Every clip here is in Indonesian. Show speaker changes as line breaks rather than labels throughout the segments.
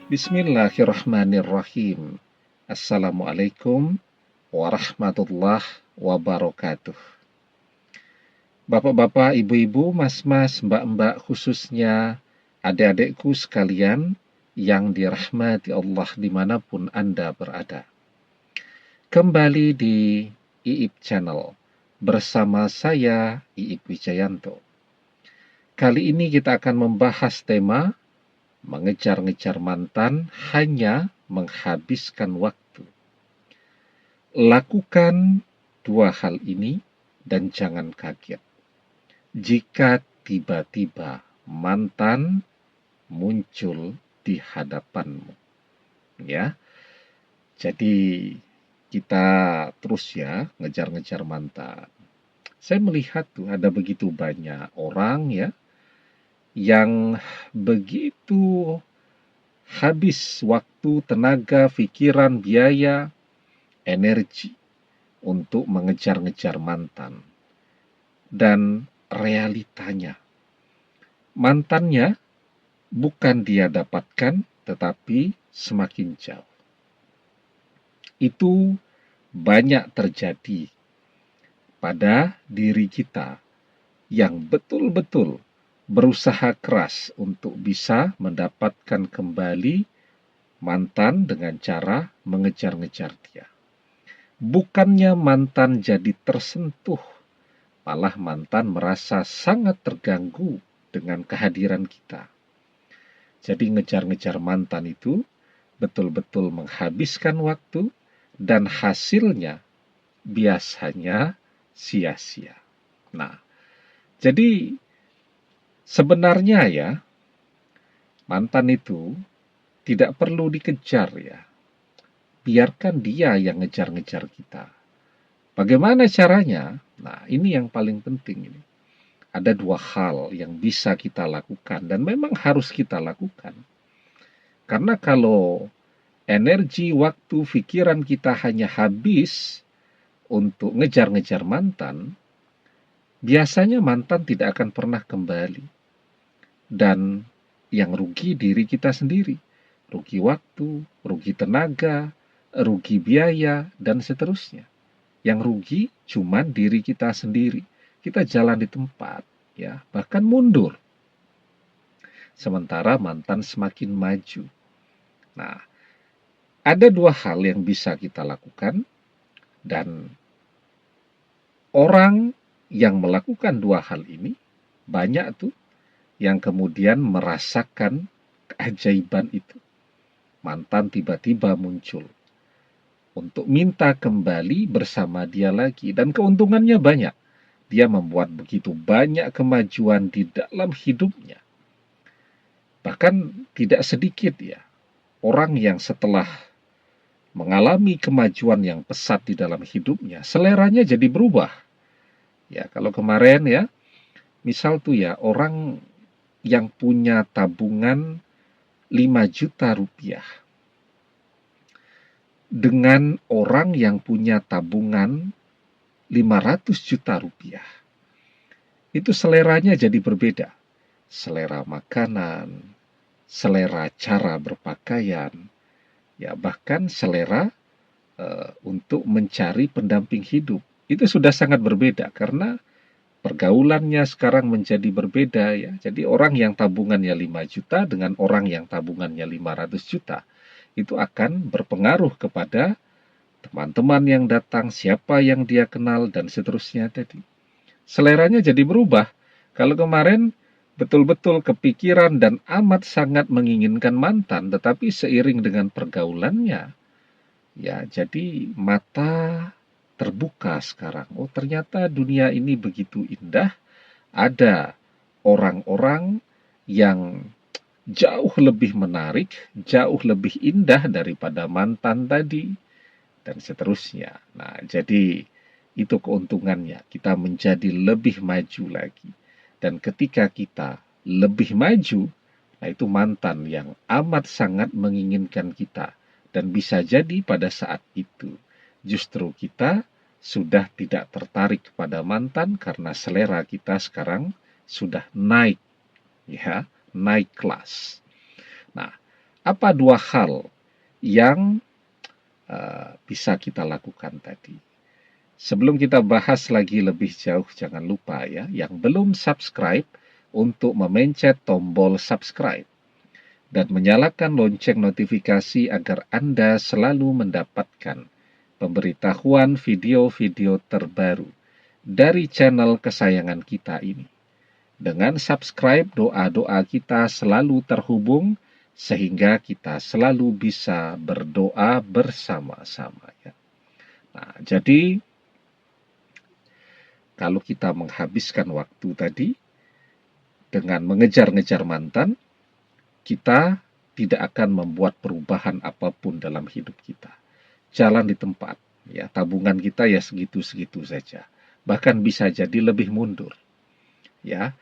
Bismillahirrahmanirrahim. Assalamualaikum warahmatullahi wabarakatuh. Bapak-bapak, ibu-ibu, mas-mas, mbak-mbak, khususnya adik-adikku sekalian yang dirahmati Allah dimanapun Anda berada. Kembali di IIP Channel bersama saya, IIP Wijayanto. Kali ini kita akan membahas tema mengejar-ngejar mantan hanya menghabiskan waktu. Lakukan dua hal ini dan jangan kaget jika tiba-tiba mantan muncul di hadapanmu. Ya, jadi kita terus ya ngejar-ngejar mantan. Saya melihat tuh ada begitu banyak orang ya yang begitu habis waktu, tenaga, pikiran, biaya, energi untuk mengejar-ngejar mantan. Dan realitanya, mantannya bukan dia dapatkan, tetapi semakin jauh. Itu banyak terjadi pada diri kita yang betul-betul berusaha keras untuk bisa mendapatkan kembali mantan dengan cara mengejar-ngejar dia. Bukannya mantan jadi tersentuh, malah mantan merasa sangat terganggu dengan kehadiran kita. Jadi ngejar-ngejar mantan itu betul-betul menghabiskan waktu dan hasilnya biasanya sia-sia. Nah, jadi sebenarnya ya, mantan itu tidak perlu dikejar ya. Biarkan dia yang ngejar-ngejar kita. Bagaimana caranya? Nah, ini yang paling penting ini. Ada dua hal yang bisa kita lakukan dan memang harus kita lakukan. Karena kalau energi, waktu, pikiran kita hanya habis untuk ngejar-ngejar mantan, biasanya mantan tidak akan pernah kembali. Dan yang rugi diri kita sendiri. Rugi waktu, rugi tenaga, rugi biaya, dan seterusnya. Yang rugi cuman diri kita sendiri. Kita jalan di tempat, ya, bahkan mundur. Sementara mantan semakin maju. Nah, ada dua hal yang bisa kita lakukan, dan orang yang melakukan dua hal ini banyak tuh yang kemudian merasakan keajaiban itu. Mantan tiba-tiba muncul untuk minta kembali bersama dia lagi, dan keuntungannya banyak. Dia membuat begitu banyak kemajuan di dalam hidupnya. Bahkan tidak sedikit ya orang yang setelah mengalami kemajuan yang pesat di dalam hidupnya, seleranya jadi berubah. Ya, kalau kemarin ya, misal tuh ya orang yang punya tabungan 5 juta rupiah dengan orang yang punya tabungan 500 juta rupiah. Itu seleranya jadi berbeda. Selera makanan, selera cara berpakaian, ya bahkan selera untuk mencari pendamping hidup. Itu sudah sangat berbeda karena pergaulannya sekarang menjadi berbeda ya. Jadi orang yang tabungannya 5 juta dengan orang yang tabungannya 500 juta itu akan berpengaruh kepada teman-teman yang datang, siapa yang dia kenal, dan seterusnya tadi. Seleranya jadi berubah. Kalau kemarin betul-betul kepikiran dan amat sangat menginginkan mantan, tetapi seiring dengan pergaulannya, ya jadi mata terbuka sekarang. Oh, ternyata dunia ini begitu indah. Ada orang-orang yang jauh lebih menarik, jauh lebih indah daripada mantan tadi, dan seterusnya. Nah, jadi itu keuntungannya. Kita menjadi lebih maju lagi. Dan ketika kita lebih maju, nah itu mantan yang amat sangat menginginkan kita. Dan bisa jadi pada saat itu, justru kita sudah tidak tertarik kepada mantan karena selera kita sekarang sudah naik, ya, naik kelas. Nah, Apa dua hal yang bisa kita lakukan tadi? Sebelum kita bahas lagi lebih jauh, jangan lupa ya, yang belum subscribe untuk memencet tombol subscribe dan menyalakan lonceng notifikasi agar Anda selalu mendapatkan pemberitahuan video-video terbaru dari channel kesayangan kita ini. Dengan subscribe, doa-doa kita selalu terhubung sehingga kita selalu bisa berdoa bersama-sama ya. Nah, jadi kalau kita menghabiskan waktu tadi dengan mengejar-ngejar mantan, kita tidak akan membuat perubahan apapun dalam hidup kita. Jalan di tempat, ya, tabungan kita ya segitu-segitu saja. Bahkan bisa jadi lebih mundur. Ya.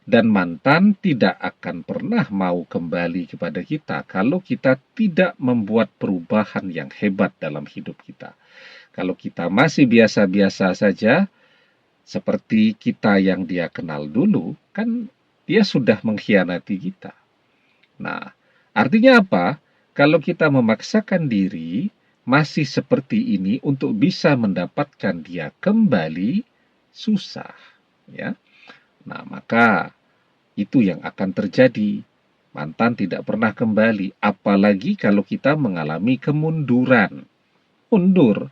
Dan mantan tidak akan pernah mau kembali kepada kita kalau kita tidak membuat perubahan yang hebat dalam hidup kita. Kalau kita masih biasa-biasa saja, seperti kita yang dia kenal dulu, kan dia sudah mengkhianati kita. Nah, artinya apa? Kalau kita memaksakan diri masih seperti ini untuk bisa mendapatkan dia kembali, susah. Ya. Nah, maka itu yang akan terjadi. Mantan tidak pernah kembali, apalagi kalau kita mengalami kemunduran. Mundur,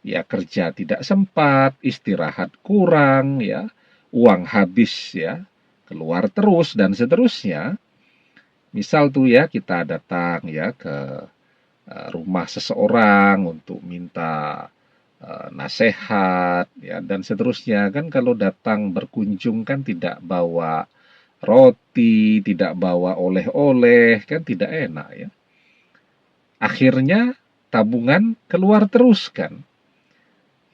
ya kerja tidak sempat, istirahat kurang, ya uang habis, ya keluar terus dan seterusnya. Misal tuh ya kita datang ya ke rumah seseorang untuk minta nasihat, ya dan seterusnya. Kan kalau datang berkunjung kan tidak bawa roti, tidak bawa oleh-oleh, kan tidak enak ya. Akhirnya tabungan keluar terus kan.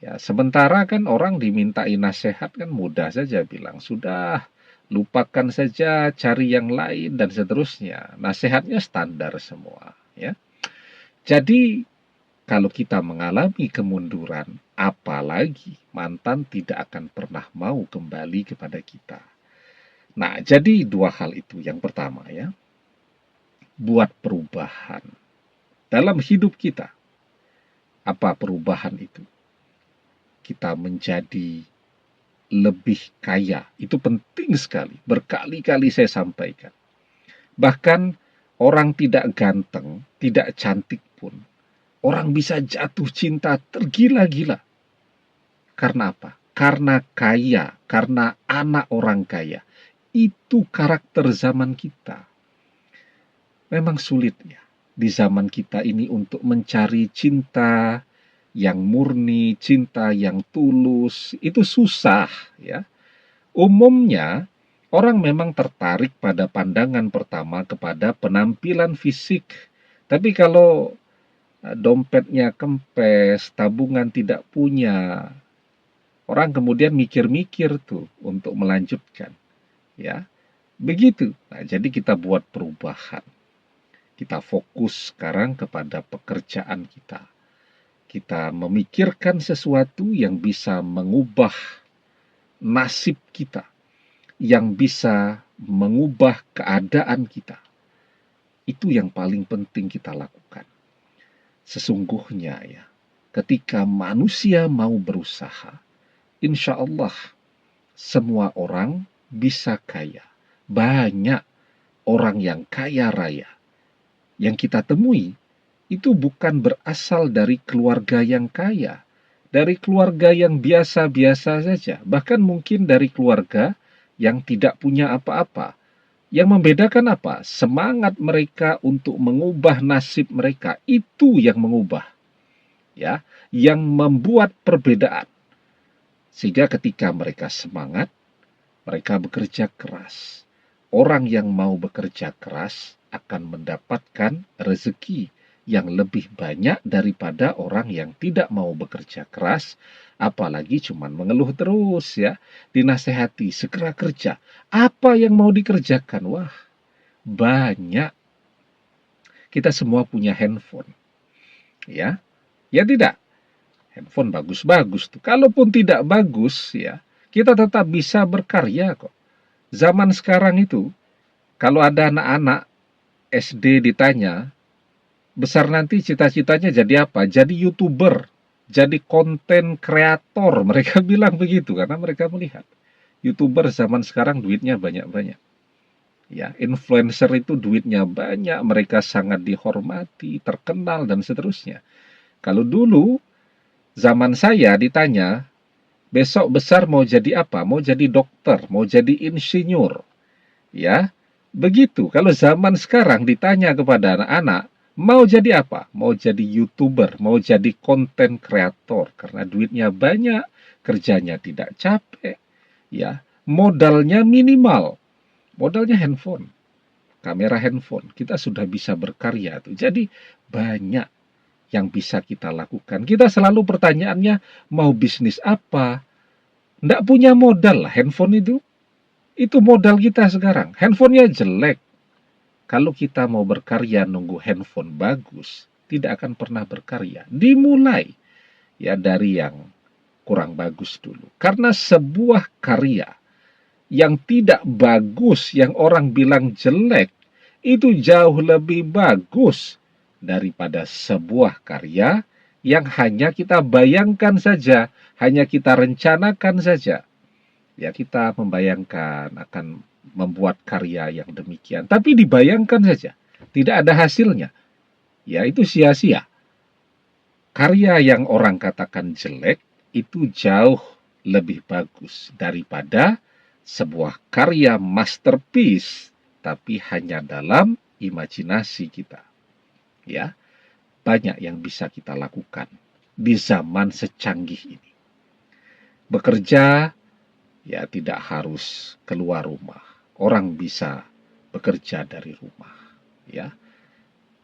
Ya, sementara kan orang dimintai nasihat kan mudah saja bilang, sudah lupakan saja, cari yang lain dan seterusnya. Nasihatnya standar semua ya. Jadi kalau kita mengalami kemunduran, apalagi mantan tidak akan pernah mau kembali kepada kita. Nah, jadi dua hal itu. Yang pertama ya, buat perubahan dalam hidup kita. Apa perubahan itu? Kita menjadi lebih kaya. Itu penting sekali. Berkali-kali saya sampaikan. Bahkan orang tidak ganteng, tidak cantik pun, orang bisa jatuh cinta tergila-gila. Karena apa? Karena kaya, karena anak orang kaya. Itu karakter zaman kita. Memang sulit ya di zaman kita ini untuk mencari cinta yang murni, cinta yang tulus. Itu susah ya. Umumnya orang memang tertarik pada pandangan pertama kepada penampilan fisik. Tapi kalau dompetnya kempes, tabungan tidak punya, orang kemudian mikir-mikir tuh untuk melanjutkan. Ya, begitu. Nah, jadi kita buat perubahan. Kita fokus sekarang kepada pekerjaan kita. Kita memikirkan sesuatu yang bisa mengubah nasib kita, yang bisa mengubah keadaan kita. Itu yang paling penting kita lakukan. Sesungguhnya ya, ketika manusia mau berusaha, insya Allah semua orang bisa kaya. Banyak orang yang kaya raya yang kita temui itu bukan berasal dari keluarga yang kaya, dari keluarga yang biasa-biasa saja, bahkan mungkin dari keluarga yang tidak punya apa-apa. Yang membedakan apa? Semangat mereka untuk mengubah nasib mereka, itu yang mengubah, ya, yang membuat perbedaan. Sehingga ketika mereka semangat, mereka bekerja keras. Orang yang mau bekerja keras akan mendapatkan rezeki yang lebih banyak daripada orang yang tidak mau bekerja keras, apalagi cuma mengeluh terus ya. Dinasehati, segera kerja. Apa yang mau dikerjakan? Wah, banyak. Kita semua punya handphone. Ya, ya tidak? Handphone bagus-bagus tuh. Kalaupun tidak bagus ya, kita tetap bisa berkarya kok. Zaman sekarang itu, kalau ada anak-anak SD ditanya, besar nanti cita-citanya jadi apa? Jadi YouTuber, jadi konten kreator. Mereka bilang begitu karena mereka melihat YouTuber zaman sekarang duitnya banyak-banyak. Ya, influencer itu duitnya banyak, mereka sangat dihormati, terkenal dan seterusnya. Kalau dulu zaman saya ditanya, besok besar mau jadi apa? Mau jadi dokter, mau jadi insinyur. Ya, begitu. Kalau zaman sekarang ditanya kepada anak-anak, mau jadi apa? Mau jadi YouTuber, mau jadi konten kreator karena duitnya banyak, kerjanya tidak capek, ya. Modalnya minimal. Modalnya handphone, kamera handphone. Kita sudah bisa berkarya tuh. Jadi banyak yang bisa kita lakukan. Kita selalu pertanyaannya, mau bisnis apa? Nggak punya modal lah handphone itu. Itu modal kita sekarang. Handphonenya jelek. Kalau kita mau berkarya nunggu handphone bagus, tidak akan pernah berkarya. Dimulai ya dari yang kurang bagus dulu. Karena sebuah karya yang tidak bagus, yang orang bilang jelek, itu jauh lebih bagus daripada sebuah karya yang hanya kita bayangkan saja, hanya kita rencanakan saja. Ya, kita membayangkan akan membuat karya yang demikian, tapi dibayangkan saja, tidak ada hasilnya. Ya, itu sia-sia. Karya yang orang katakan jelek itu jauh lebih bagus daripada sebuah karya masterpiece, tapi hanya dalam imajinasi kita. Ya, banyak yang bisa kita lakukan di zaman secanggih ini. Bekerja ya tidak harus keluar rumah. Orang bisa bekerja dari rumah, ya.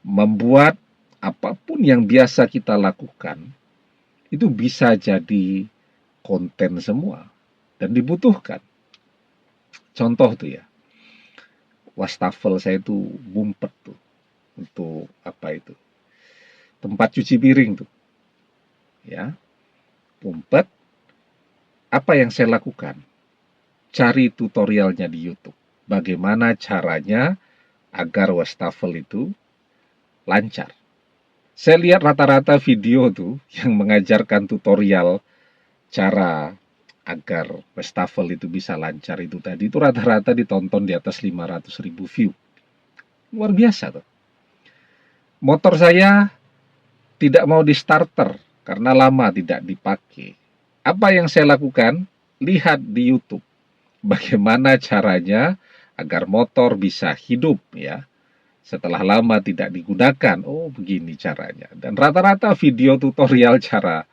Membuat apapun yang biasa kita lakukan itu bisa jadi konten semua dan dibutuhkan. Contoh tuh ya, wastafel saya itu bumpet tuh untuk apa itu? Tempat cuci piring tuh, ya. Bumpet. Apa yang saya lakukan? Cari tutorialnya di YouTube. Bagaimana caranya agar wastafel itu lancar. Saya lihat rata-rata video tuh yang mengajarkan tutorial cara agar wastafel itu bisa lancar itu tadi, itu rata-rata ditonton di atas 500.000 view. Luar biasa tuh. Motor saya tidak mau di starter karena lama tidak dipakai. Apa yang saya lakukan? Lihat di YouTube. Bagaimana caranya agar motor bisa hidup ya. Setelah lama tidak digunakan, oh begini caranya. Dan rata-rata video tutorial cara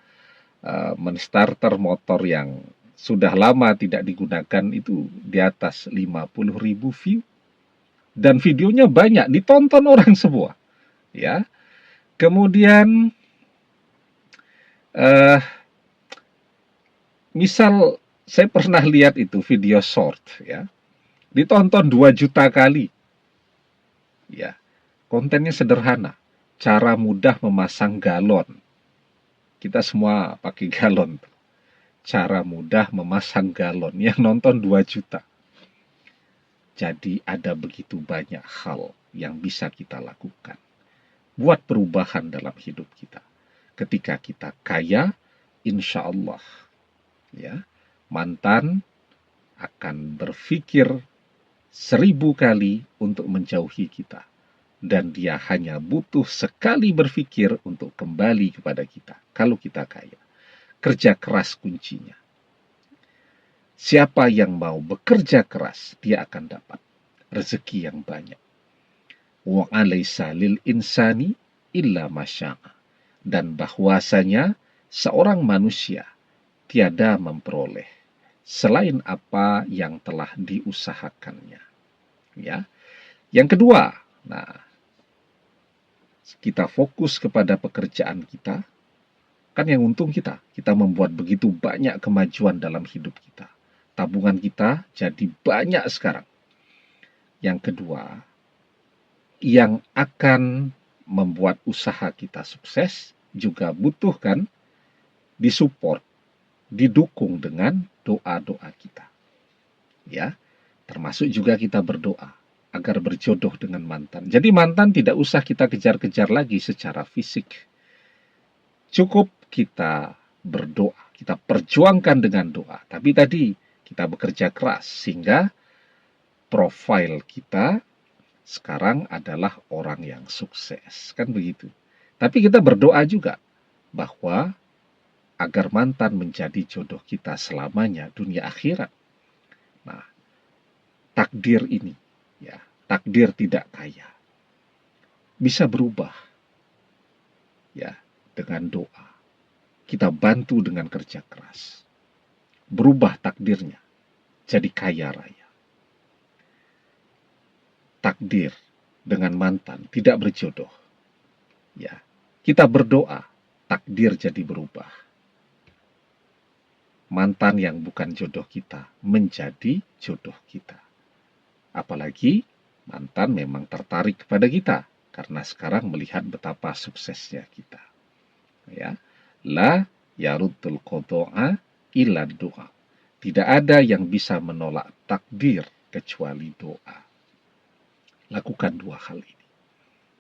menstarter motor yang sudah lama tidak digunakan itu di atas 50.000 view. Dan videonya banyak, ditonton orang semua. Ya. Kemudian, misal saya pernah lihat itu video short, ya. Ditonton 2 juta kali. Ya. Kontennya sederhana. Cara mudah memasang galon. Kita semua pakai galon. Cara mudah memasang galon. Yang nonton 2 juta. Jadi ada begitu banyak hal yang bisa kita lakukan. Buat perubahan dalam hidup kita. Ketika kita kaya, insya Allah, ya, mantan akan berpikir 1000 kali untuk menjauhi kita. Dan dia hanya butuh sekali berpikir untuk kembali kepada kita. Kalau kita kaya. Kerja keras kuncinya. Siapa yang mau bekerja keras, dia akan dapat rezeki yang banyak. Wa 'alaisa lil insani illa masya'a. Dan bahwasanya seorang manusia tiada memperoleh selain apa yang telah diusahakannya. Ya. Yang kedua, nah, kita fokus kepada pekerjaan kita, kan yang untung kita. Kita membuat begitu banyak kemajuan dalam hidup kita. Tabungan kita jadi banyak sekarang. Yang kedua, yang akan membuat usaha kita sukses juga butuh kan disupport, didukung dengan doa-doa kita. Ya, termasuk juga kita berdoa. agar berjodoh dengan mantan. Jadi mantan tidak usah kita kejar-kejar lagi secara fisik. Cukup kita berdoa, kita perjuangkan dengan doa. Tapi tadi kita bekerja keras sehingga profil kita sekarang adalah orang yang sukses. Kan begitu. Tapi kita berdoa juga bahwa agar mantan menjadi jodoh kita selamanya dunia akhirat. Nah, takdir ini, ya, takdir tidak kaya, bisa berubah, ya, dengan doa. Kita bantu dengan kerja keras, berubah takdirnya, jadi kaya raya. Takdir dengan mantan tidak berjodoh, ya, kita berdoa, takdir jadi berubah. Mantan yang bukan jodoh kita menjadi jodoh kita. Apalagi mantan memang tertarik kepada kita karena sekarang melihat betapa suksesnya kita. Ya, la yaruddul qada'a illa doa. Tidak ada yang bisa menolak takdir kecuali doa. Lakukan dua hal ini.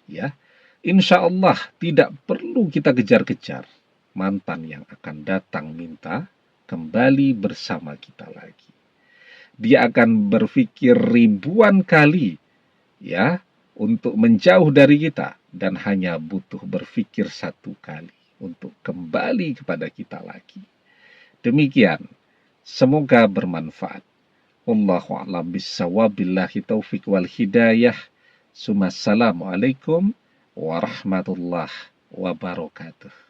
Ya, insya Allah tidak perlu kita kejar-kejar mantan yang akan datang minta kembali bersama kita lagi. Dia akan berpikir ribuan kali, ya, untuk menjauh dari kita dan hanya butuh berpikir satu kali untuk kembali kepada kita lagi. Demikian, semoga bermanfaat. Wallahu a'lam bishawab, billahi taufik wal hidayah. Assalamualaikum warahmatullahi wabarakatuh.